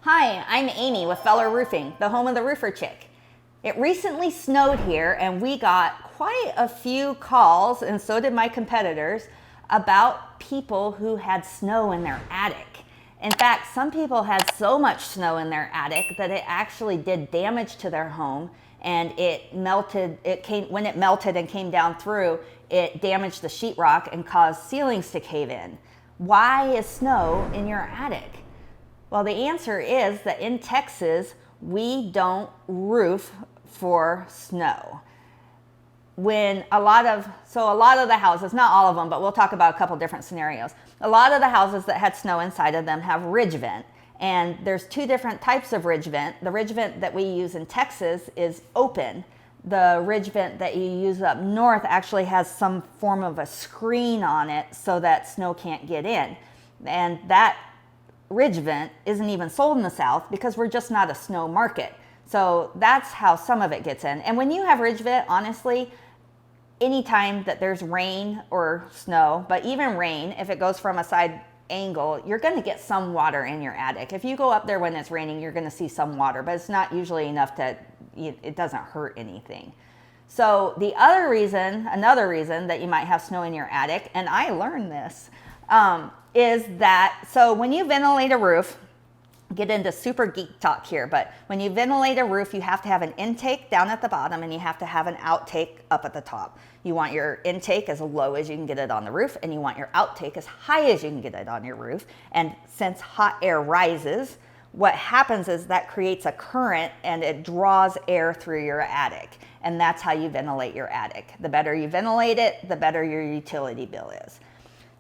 Hi, I'm Amy with Feller Roofing, the home of the roofer chick. It recently snowed here and we got quite a few calls, and so did my competitors, about people who had snow in their attic. In fact, some people had so much snow in their attic that it actually did damage to their home, and when it melted and came down through, it damaged the sheetrock and caused ceilings to cave in. Why is snow in your attic? Well, the answer is that in Texas, we don't roof for snow. A lot of the houses, not all of them, but we'll talk about a couple different scenarios. A lot of the houses that had snow inside of them have ridge vent. And there's two different types of ridge vent. The ridge vent that we use in Texas is open. The ridge vent that you use up north actually has some form of a screen on it so that snow can't get in. And that ridge vent isn't even sold in the South because we're just not a snow market. So that's how some of it gets in. And when you have ridge vent, honestly, anytime that there's rain or snow, but even rain, if it goes from a side angle, you're going to get some water in your attic. If you go up there when it's raining, you're going to see some water, but it's not usually enough it doesn't hurt anything. So another reason that you might have snow in your attic, and I learned this, is that, so when you ventilate a roof, get into super geek talk here, but when you ventilate a roof, you have to have an intake down at the bottom and you have to have an outtake up at the top. You want your intake as low as you can get it on the roof, and you want your outtake as high as you can get it on your roof. And since hot air rises, what happens is that creates a current and it draws air through your attic. And that's how you ventilate your attic. The better you ventilate it, the better your utility bill is.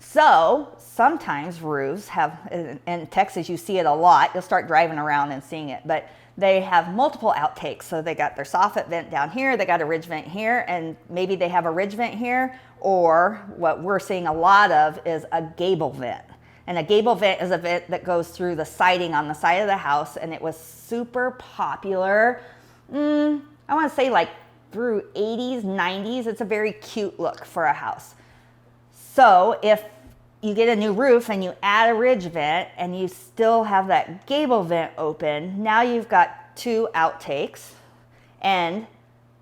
So sometimes roofs have, in Texas you see it a lot, you'll start driving around and seeing it, but they have multiple outtakes. So they got their soffit vent down here, they got a ridge vent here, and maybe they have a ridge vent here, or what we're seeing a lot of is a gable vent. And a gable vent is a vent that goes through the siding on the side of the house, and it was super popular, I want to say like through 80s, 90s. It's a very cute look for a house. So if you get a new roof and you add a ridge vent and you still have that gable vent open, now you've got two outtakes, and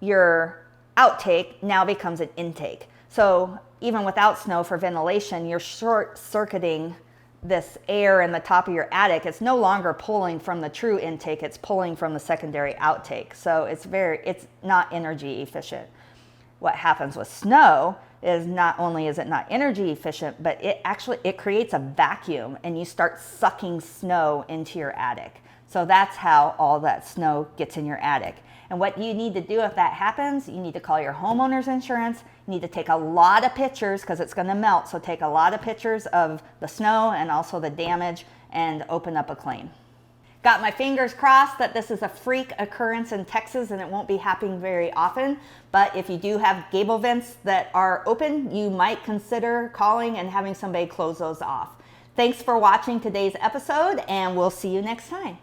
your outtake now becomes an intake. So even without snow, for ventilation, you're short-circuiting this air in the top of your attic. It's no longer pulling from the true intake, it's pulling from the secondary outtake. So it's not energy efficient. What happens with snow is not only is it not energy efficient, but it creates a vacuum and you start sucking snow into your attic. So that's how all that snow gets in your attic. And what you need to do if that happens, you need to call your homeowner's insurance. You need to take a lot of pictures because it's going to melt. So take a lot of pictures of the snow and also the damage and open up a claim. Got my fingers crossed that this is a freak occurrence in Texas and it won't be happening very often. But if you do have gable vents that are open, you might consider calling and having somebody close those off. Thanks for watching today's episode, and we'll see you next time.